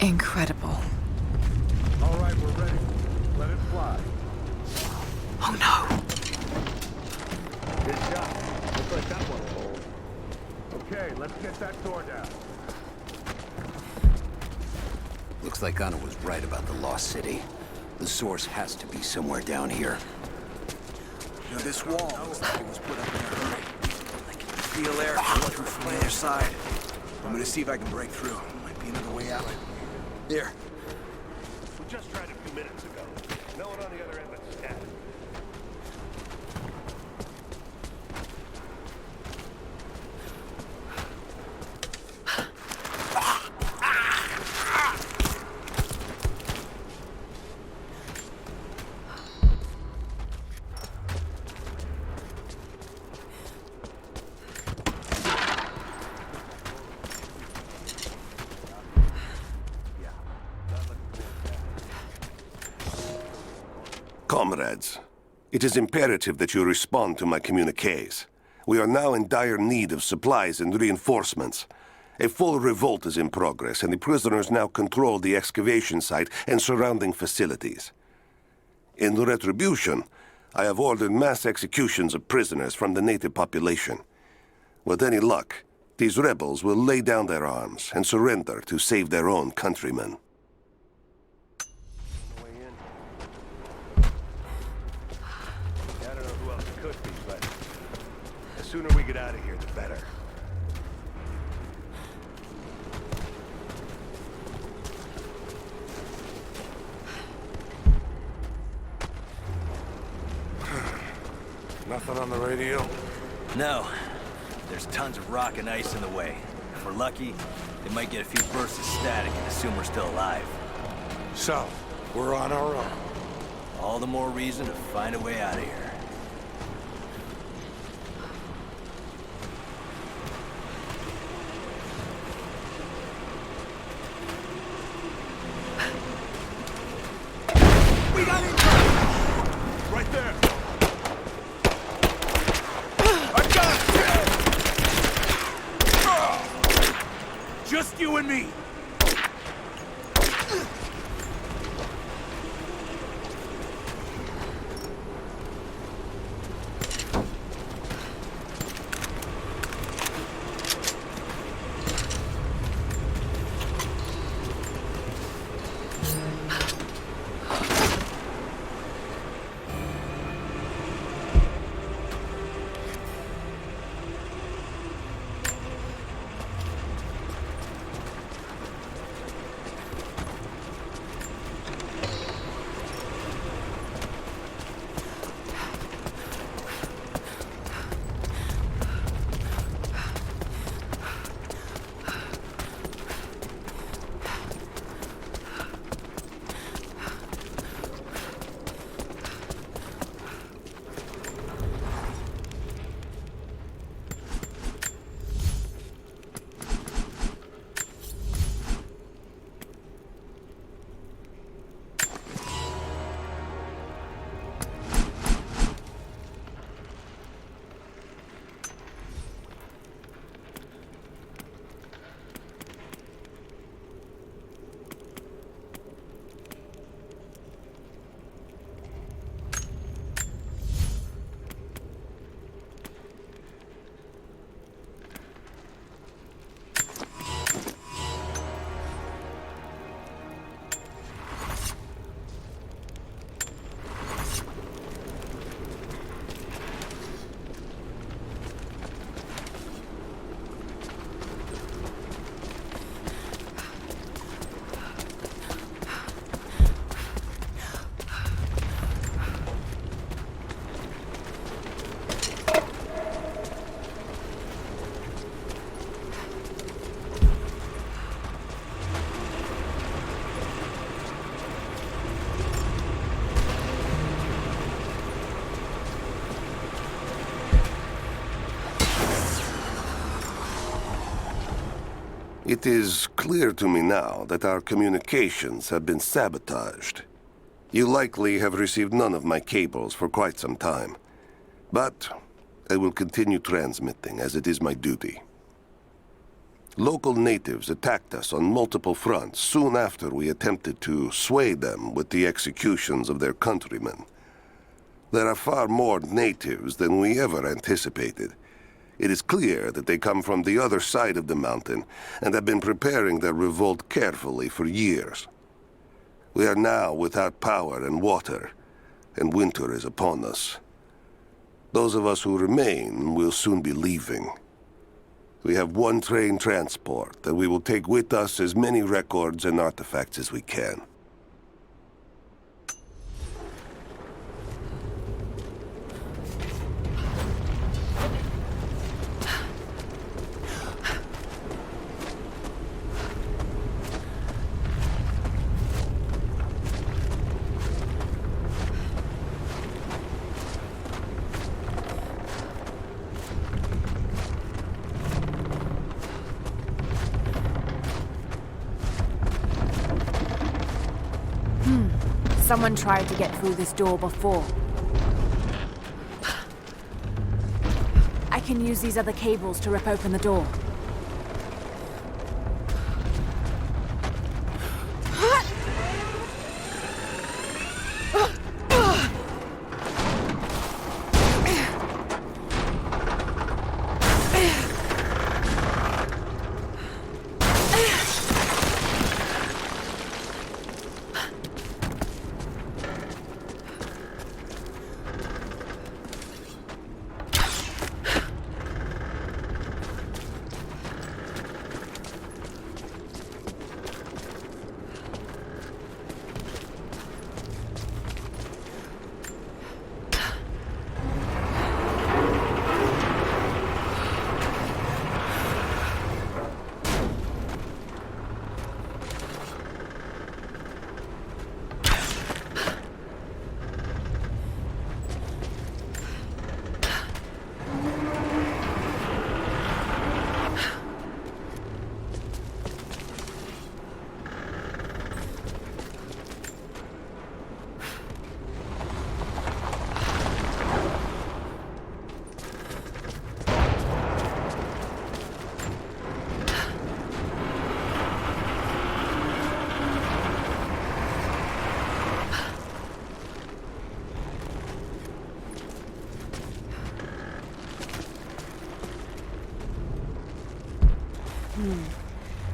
Incredible. All right, we're ready. Let it fly. Oh no. Good shot. Looks like that one will hold. Okay, let's get that door down. Looks like Anna was right about the Lost City. The source has to be somewhere down here. You know, this wall looks like it was put up in a hurry. I can feel air coming through from the other side. I'm gonna see if I can break through. Might be another way out. Here. We just tried a few minutes ago. No one on the other end but Stat. Comrades, it is imperative that you respond to my communiques. We are now in dire need of supplies and reinforcements. A full revolt is in progress, and the prisoners now control the excavation site and surrounding facilities. In retribution, I have ordered mass executions of prisoners from the native population. With any luck, these rebels will lay down their arms and surrender to save their own countrymen. The sooner we get out of here, the better. Nothing on the radio? No. There's tons of rock and ice in the way. If we're lucky, they might get a few bursts of static and assume we're still alive. So, we're on our own. All the more reason to find a way out of here. Right there! I got it! Just you and me! It is clear to me now that our communications have been sabotaged. You likely have received none of my cables for quite some time. But I will continue transmitting, as it is my duty. Local natives attacked us on multiple fronts soon after we attempted to sway them with the executions of their countrymen. There are far more natives than we ever anticipated. It is clear that they come from the other side of the mountain and have been preparing their revolt carefully for years. We are now without power and water, and winter is upon us. Those of us who remain will soon be leaving. We have one train transport, and we will take with us as many records and artifacts as we can. Someone tried to get through this door before. I can use these other cables to rip open the door.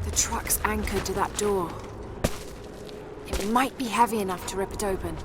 The truck's anchored to that door. It might be heavy enough to rip it open.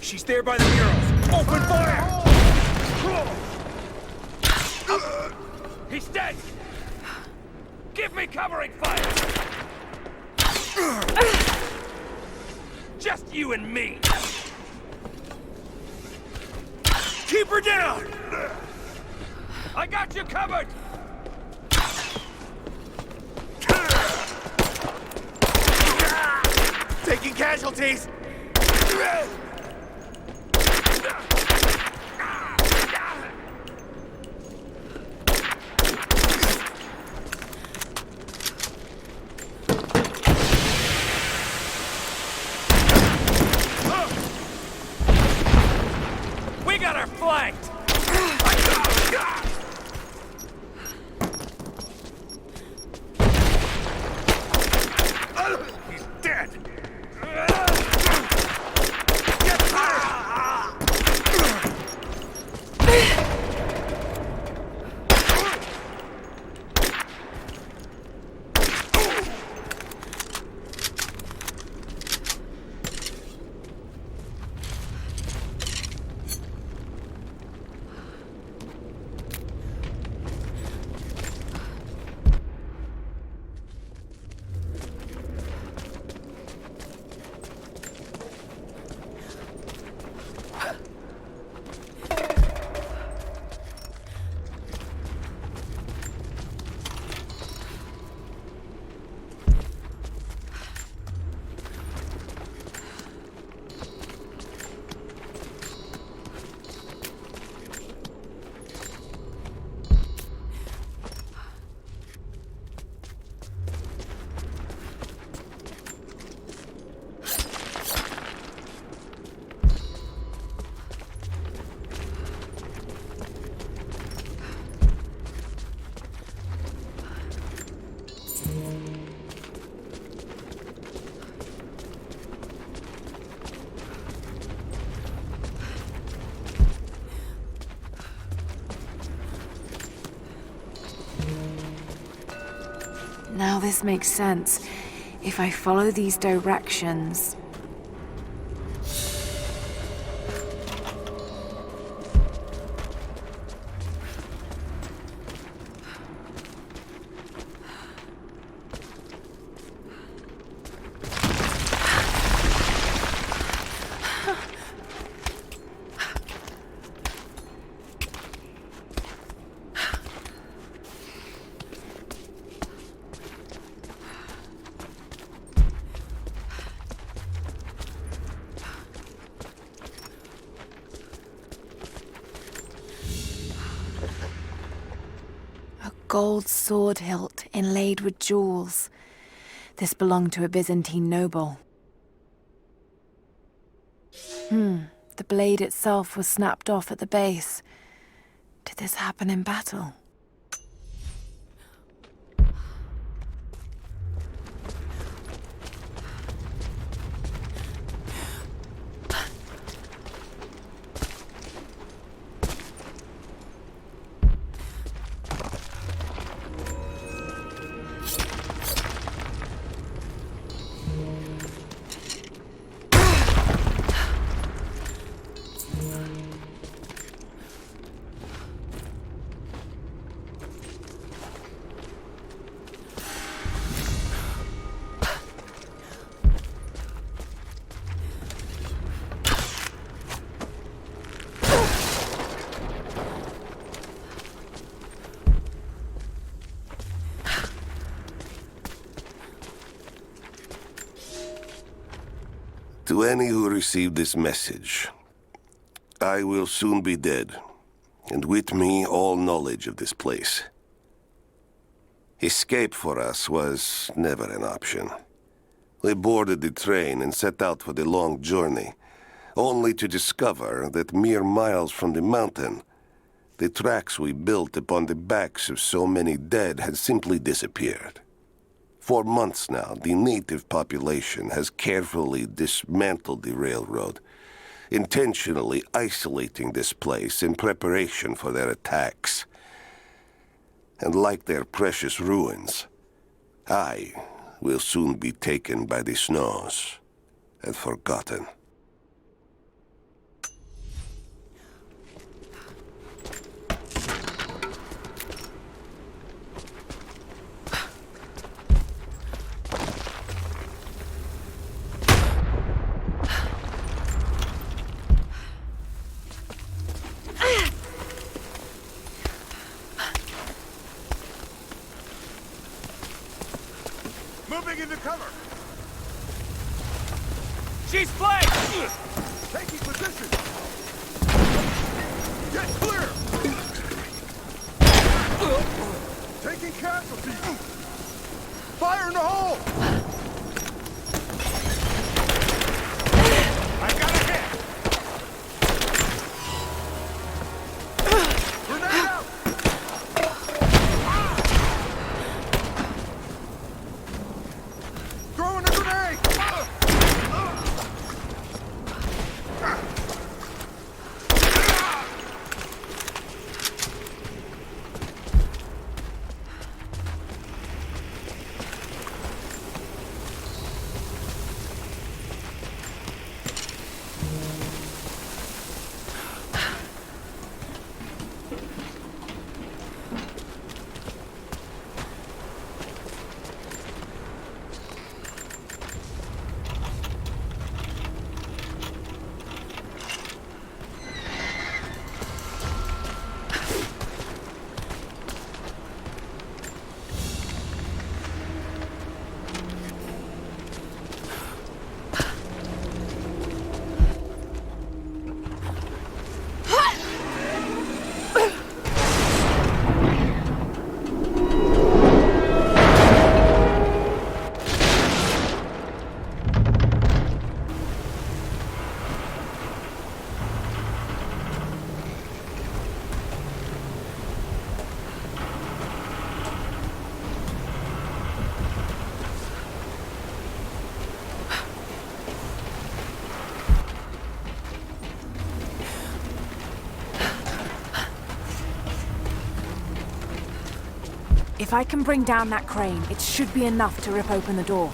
She's there by the murals. Open fire! He's dead! Give me covering fire! Just you and me! Keep her down! I got you covered! Taking casualties! We got her flanked! He's dead! Now this makes sense. If I follow these directions... Gold sword hilt inlaid with jewels. This belonged to a Byzantine noble. The blade itself was snapped off at the base. Did this happen in battle? To any who received this message, I will soon be dead, and with me all knowledge of this place. Escape for us was never an option. We boarded the train and set out for the long journey, only to discover that mere miles from the mountain, the tracks we built upon the backs of so many dead had simply disappeared. For months now, the native population has carefully dismantled the railroad, intentionally isolating this place in preparation for their attacks. And like their precious ruins, I will soon be taken by the snows and forgotten. Moving into cover! She's flanked! Taking position! Get clear! Taking casualties! Fire in the hole! I got a hit! Grenade out! Throwing a grenade! If I can bring down that crane, it should be enough to rip open the door.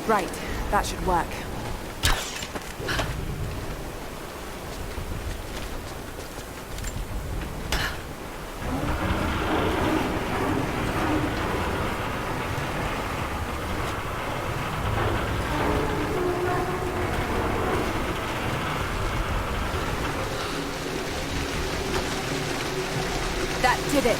Right, that should work. That did it.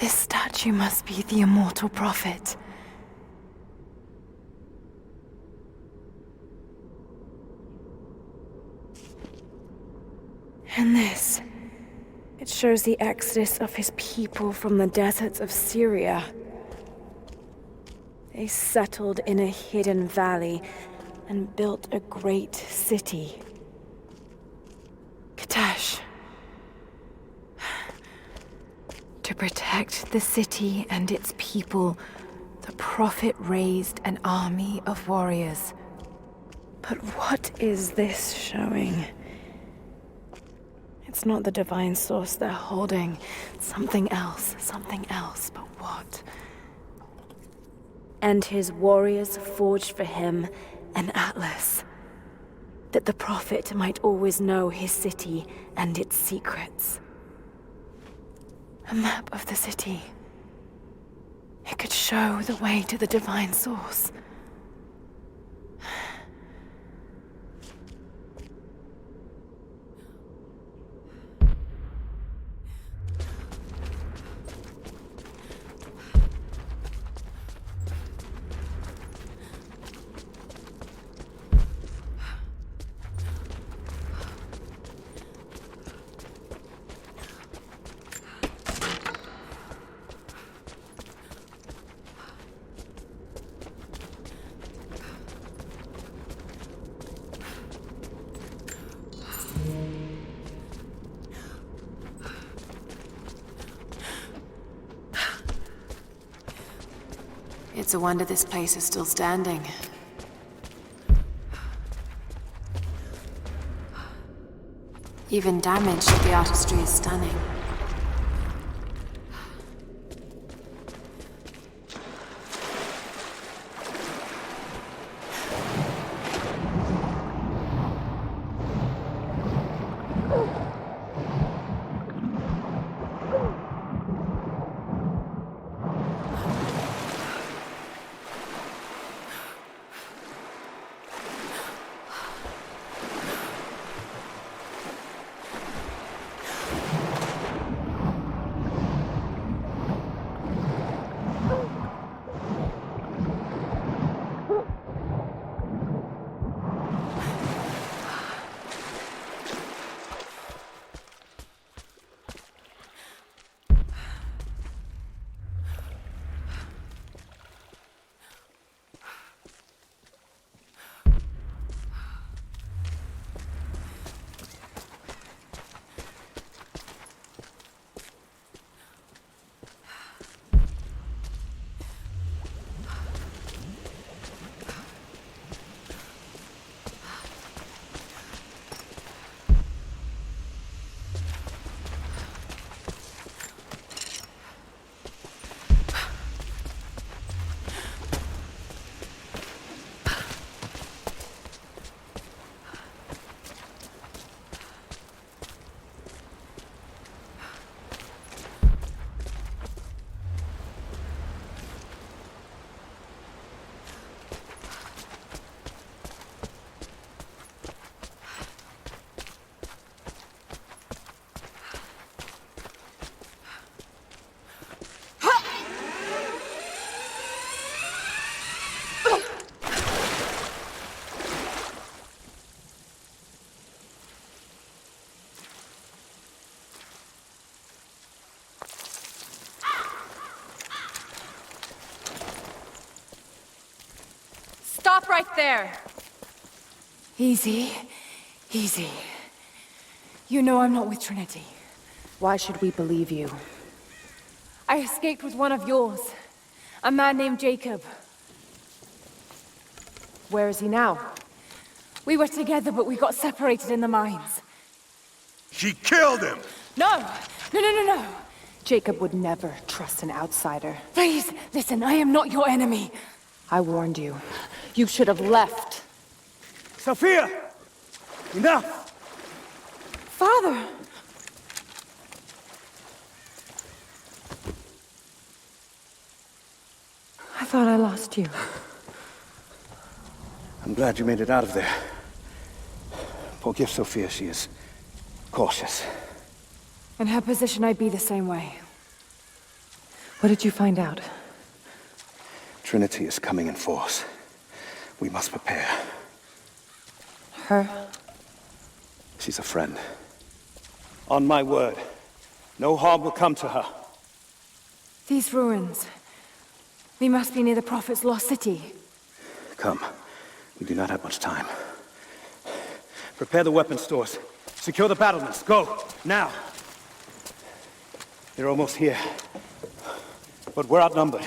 This statue must be the immortal prophet. And this, it shows the exodus of his people from the deserts of Syria. They settled in a hidden valley and built a great city. Katash. To protect the city and its people, the prophet raised an army of warriors. But what is this showing? It's not the divine source they're holding. Something else, but what? And his warriors forged for him an atlas, that the prophet might always know his city and its secrets. A map of the city. It could show the way to the divine source. It's a wonder this place is still standing. Even damaged, the artistry is stunning. Stop right there! Easy. Easy. You know I'm not with Trinity. Why should we believe you? I escaped with one of yours. A man named Jacob. Where is he now? We were together, but we got separated in the mines. She killed him! No! No! Jacob would never trust an outsider. Please, listen, I am not your enemy. I warned you. You should have left. Sophia! Enough! Father! I thought I lost you. I'm glad you made it out of there. Forgive Sophia, she is cautious. In her position, I'd be the same way. What did you find out? Trinity is coming in force. We must prepare. Her? She's a friend. On my word, no harm will come to her. These ruins. We must be near the Prophet's lost city. Come. We do not have much time. Prepare the weapon stores. Secure the battlements. Go! Now! They're almost here. But we're outnumbered.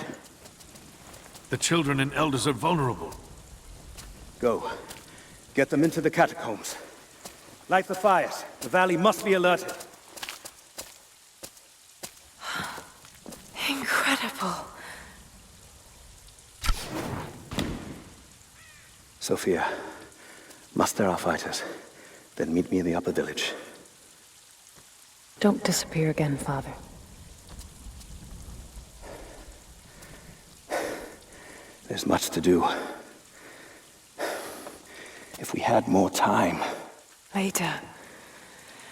The children and elders are vulnerable. Go. Get them into the catacombs. Light the fires. The valley must be alerted. Incredible. Sophia, muster our fighters. Then meet me in the upper village. Don't disappear again, Father. There's much to do. If we had more time... Later.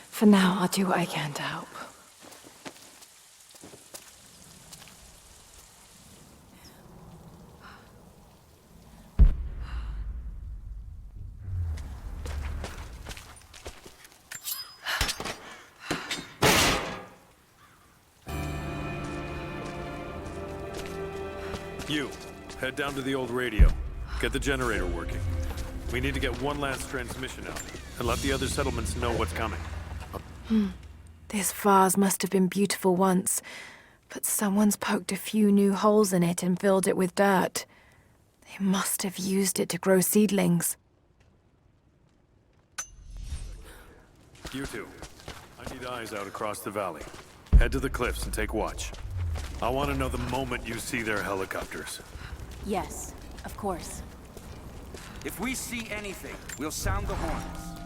For now, I'll do what I can to help. You, head down to the old radio. Get the generator working. We need to get one last transmission out, and let the other settlements know what's coming. This vase must have been beautiful once, but someone's poked a few new holes in it and filled it with dirt. They must have used it to grow seedlings. You two, I need eyes out across the valley. Head to the cliffs and take watch. I want to know the moment you see their helicopters. Yes, of course. If we see anything, we'll sound the horns.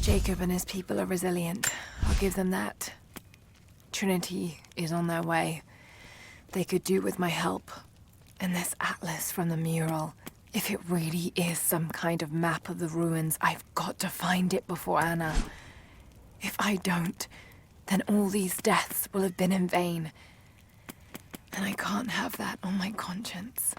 Jacob and his people are resilient. I'll give them that. Trinity is on their way. They could do with my help. And this atlas from the mural. If it really is some kind of map of the ruins, I've got to find it before Anna. If I don't, then all these deaths will have been in vain. And I can't have that on my conscience.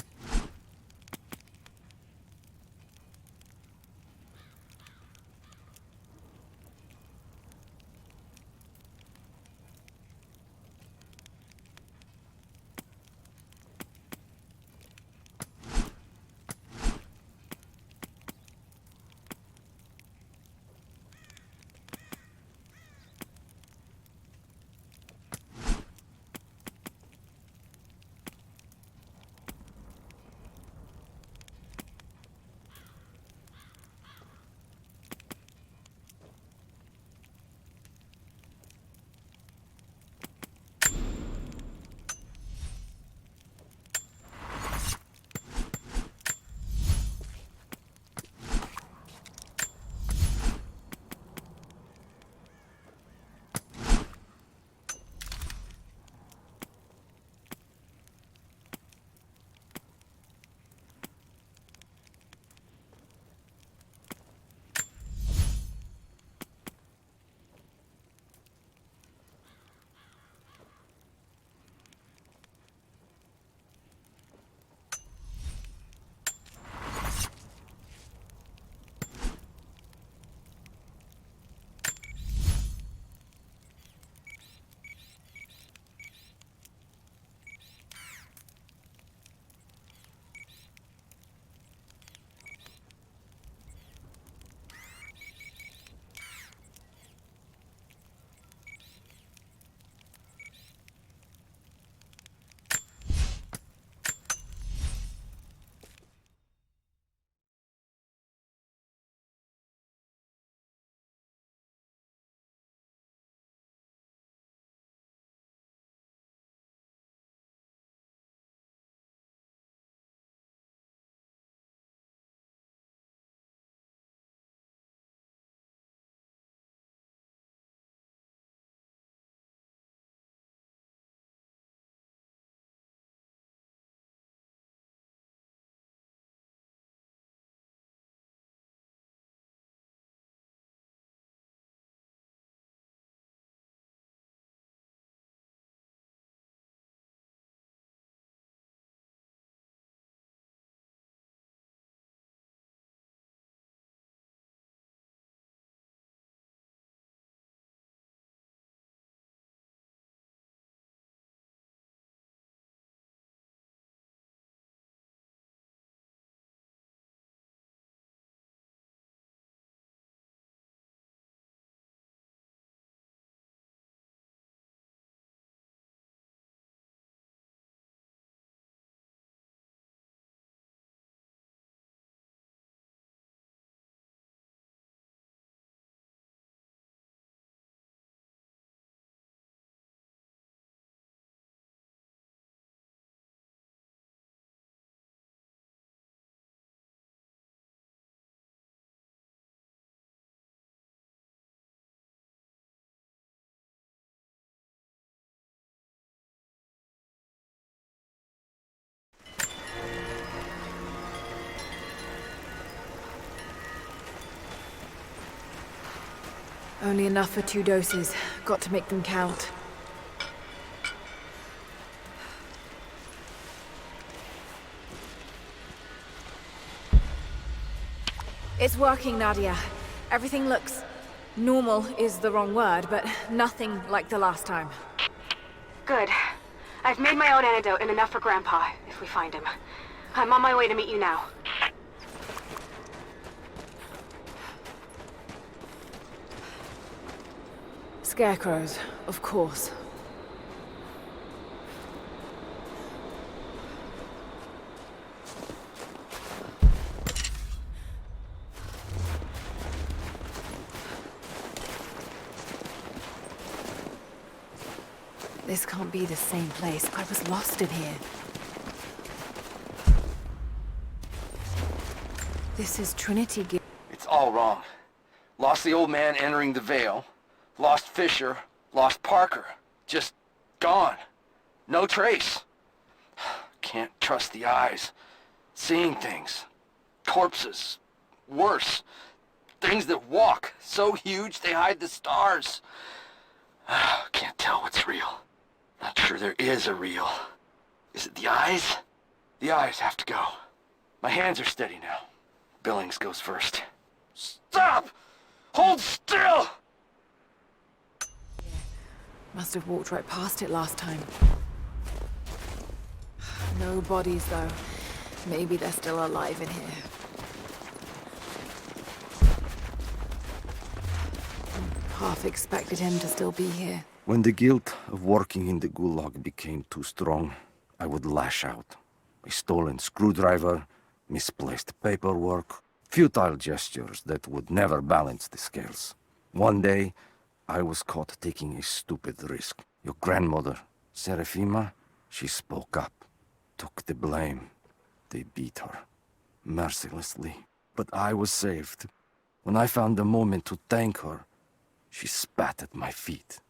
Only enough for 2 doses. Got to make them count. It's working, Nadia. Everything looks... normal is the wrong word, but nothing like the last time. Good. I've made my own antidote and enough for Grandpa, if we find him. I'm on my way to meet you now. Scarecrows, of course. This can't be the same place. I was lost in here. This is Trinity Guild. It's all wrong. Lost the old man entering the Vale. Lost Fisher. Lost Parker. Just gone. No trace. Can't trust the eyes. Seeing things. Corpses. Worse. Things that walk. So huge they hide the stars. Can't tell what's real. Not sure there is a real. Is it the eyes? The eyes have to go. My hands are steady now. Billings goes first. Stop! Hold still! Must have walked right past it last time. No bodies, though. Maybe they're still alive in here. Half expected him to still be here. When the guilt of working in the gulag became too strong, I would lash out. A stolen screwdriver, misplaced paperwork, futile gestures that would never balance the scales. One day, I was caught taking a stupid risk. Your grandmother, Serafima, she spoke up, took the blame. They beat her, mercilessly. But I was saved. When I found the moment to thank her, she spat at my feet,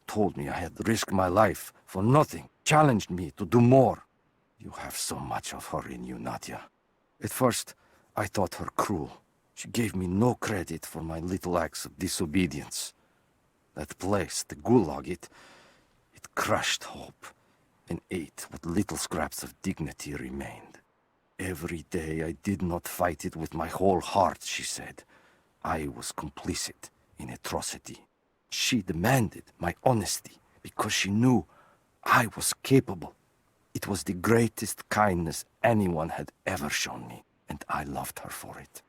told me I had risked my life for nothing, challenged me to do more. You have so much of her in you, Nadia. At first, I thought her cruel. She gave me no credit for my little acts of disobedience. That place, the gulag, it crushed hope and ate what little scraps of dignity remained. Every day I did not fight it with my whole heart, she said. I was complicit in atrocity. She demanded my honesty because she knew I was capable. It was the greatest kindness anyone had ever shown me, and I loved her for it.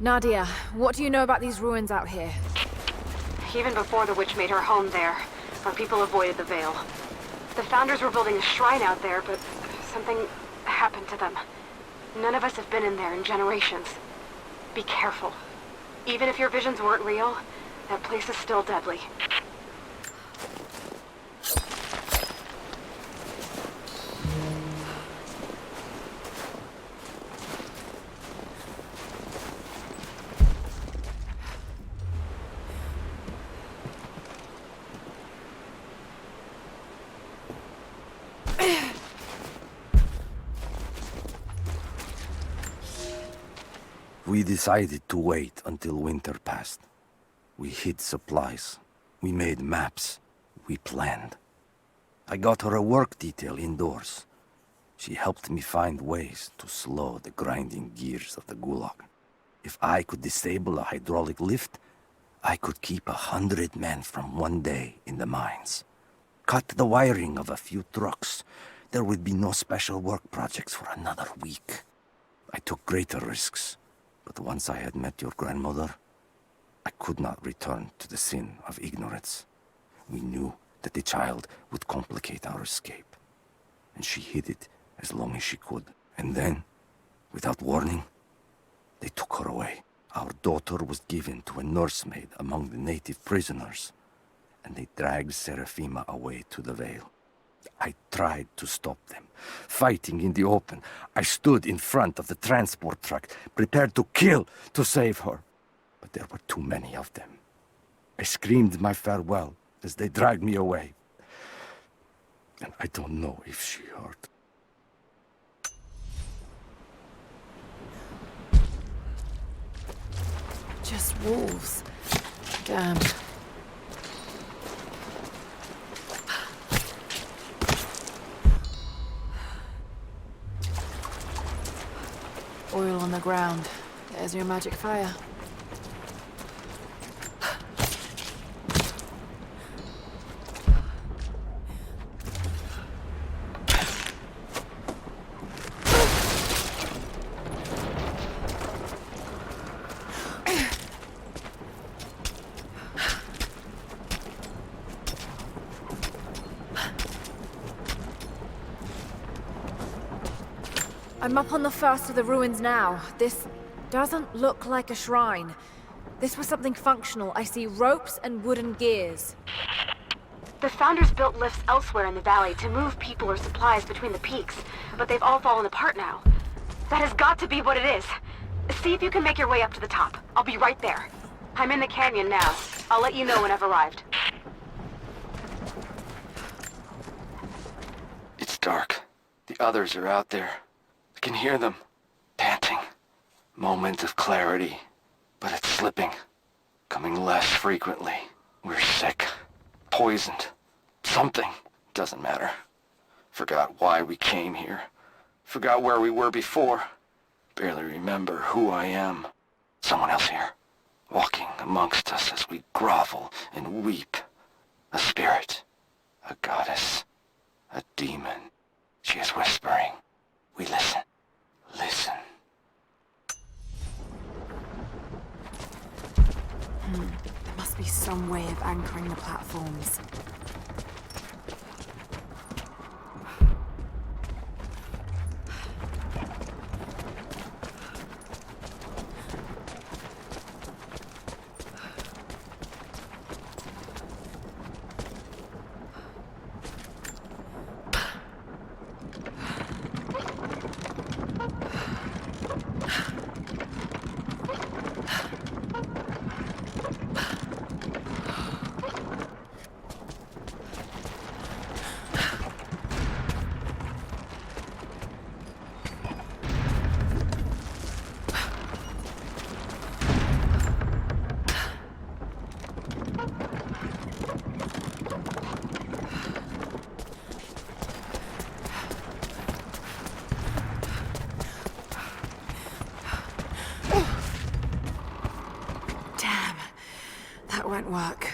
Nadia, what do you know about these ruins out here? Even before the witch made her home there, our people avoided the Vale. The Founders were building a shrine out there, but something happened to them. None of us have been in there in generations. Be careful. Even if your visions weren't real, that place is still deadly. We decided to wait until winter passed. We hid supplies. We made maps. We planned. I got her a work detail indoors. She helped me find ways to slow the grinding gears of the gulag. If I could disable a hydraulic lift, I could keep 100 men from one day in the mines. Cut the wiring of a few trucks. There would be no special work projects for another week. I took greater risks. But once I had met your grandmother, I could not return to the sin of ignorance. We knew that the child would complicate our escape, and she hid it as long as she could. And then, without warning, they took her away. Our daughter was given to a nursemaid among the native prisoners, and they dragged Serafima away to the Vale. I tried to stop them, fighting in the open. I stood in front of the transport truck, prepared to kill to save her. But there were too many of them. I screamed my farewell as they dragged me away. And I don't know if she heard. Just wolves. Damn. Oil on the ground. There's your magic fire. I'm up on the first of the ruins now. This doesn't look like a shrine. This was something functional. I see ropes and wooden gears. The Founders built lifts elsewhere in the valley to move people or supplies between the peaks, but they've all fallen apart now. That has got to be what it is. See if you can make your way up to the top. I'll be right there. I'm in the canyon now. I'll let you know when I've arrived. It's dark. The others are out there. I can hear them, panting. Moment of clarity, but it's slipping. Coming less frequently. We're sick. Poisoned. Something. Doesn't matter. Forgot why we came here. Forgot where we were before. Barely remember who I am. Someone else here. Walking amongst us as we grovel and weep. A spirit. A goddess. A demon. She is whispering. We listen. Listen. There must be some way of anchoring the platforms. Won't work.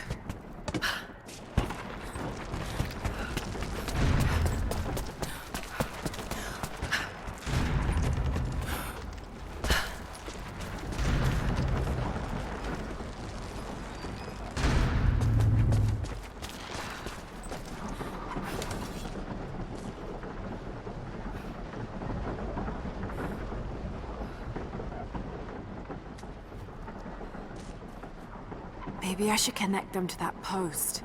Maybe I should connect them to that post.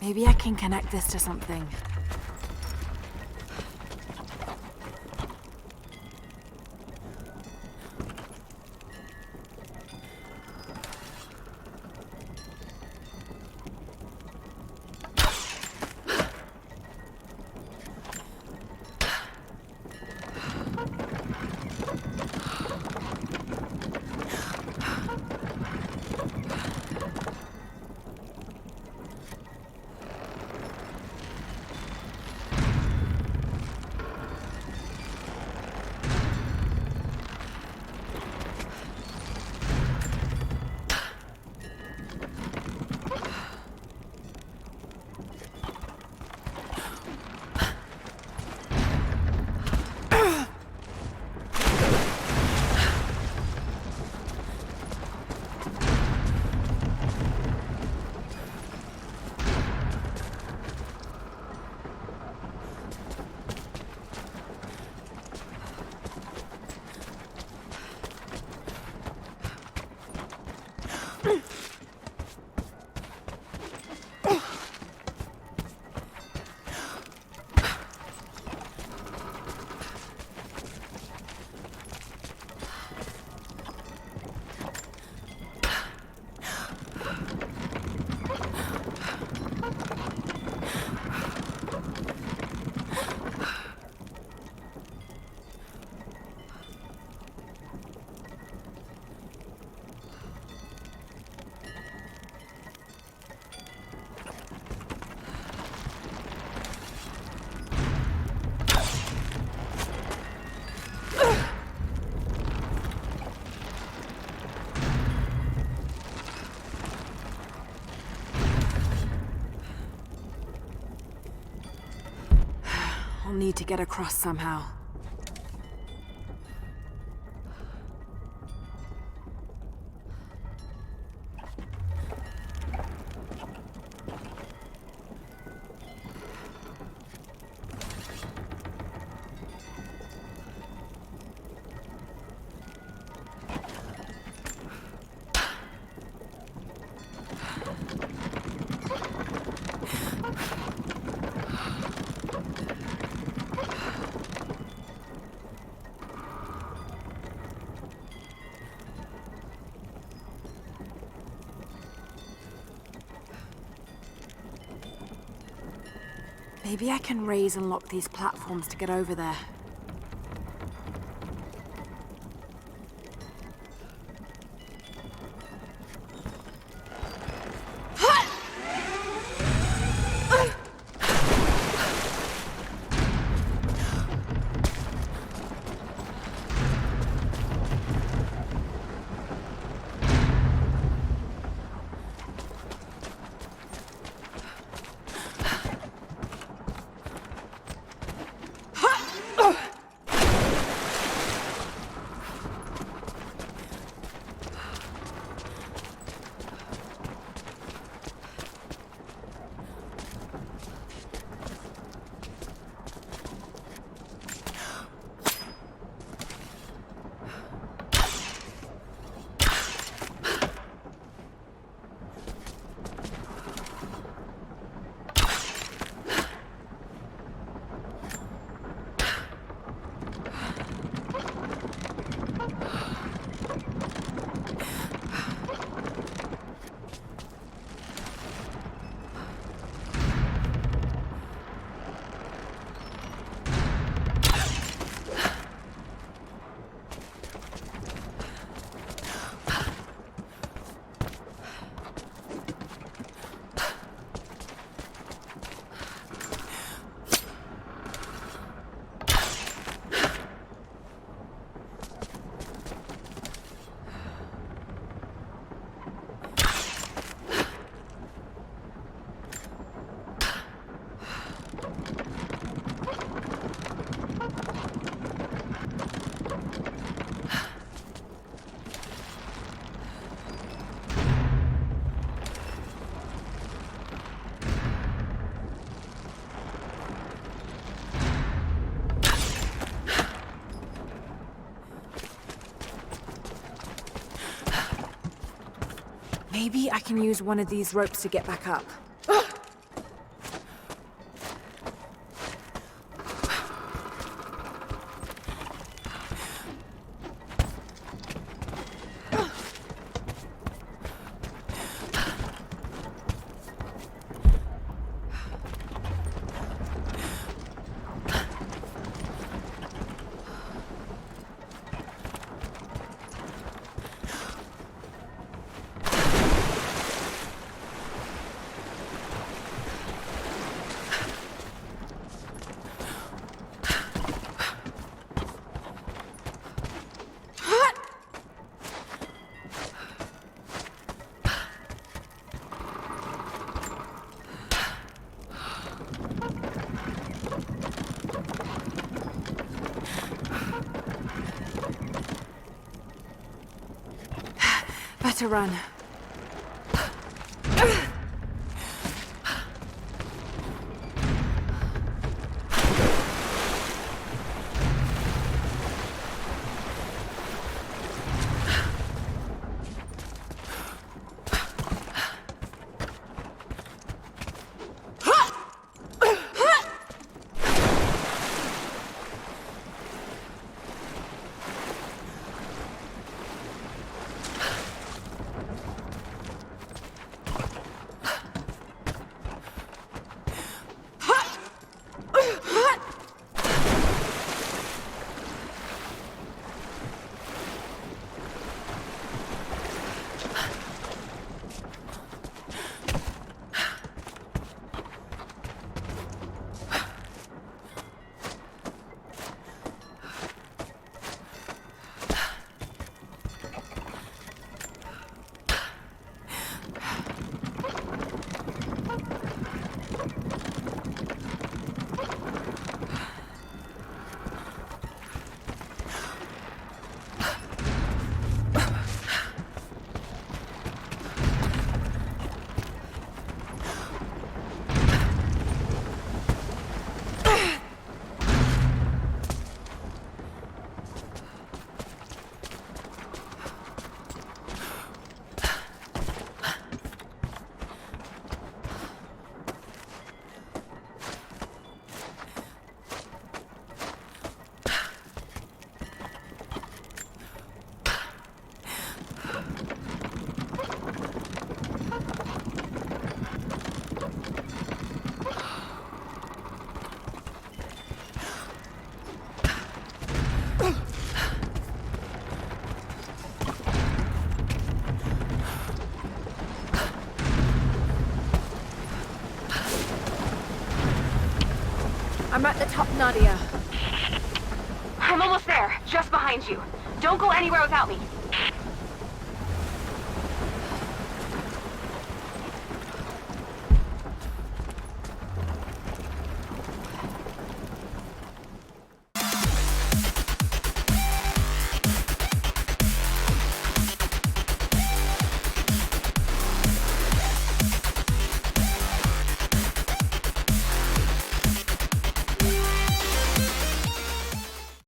Maybe I can connect this to something. I'll need to get across somehow. Maybe I can raise and lock these platforms to get over there. Maybe I can use one of these ropes to get back up. To run. I'm at the top, Nadia. I'm almost there, just behind you. Don't go anywhere without me.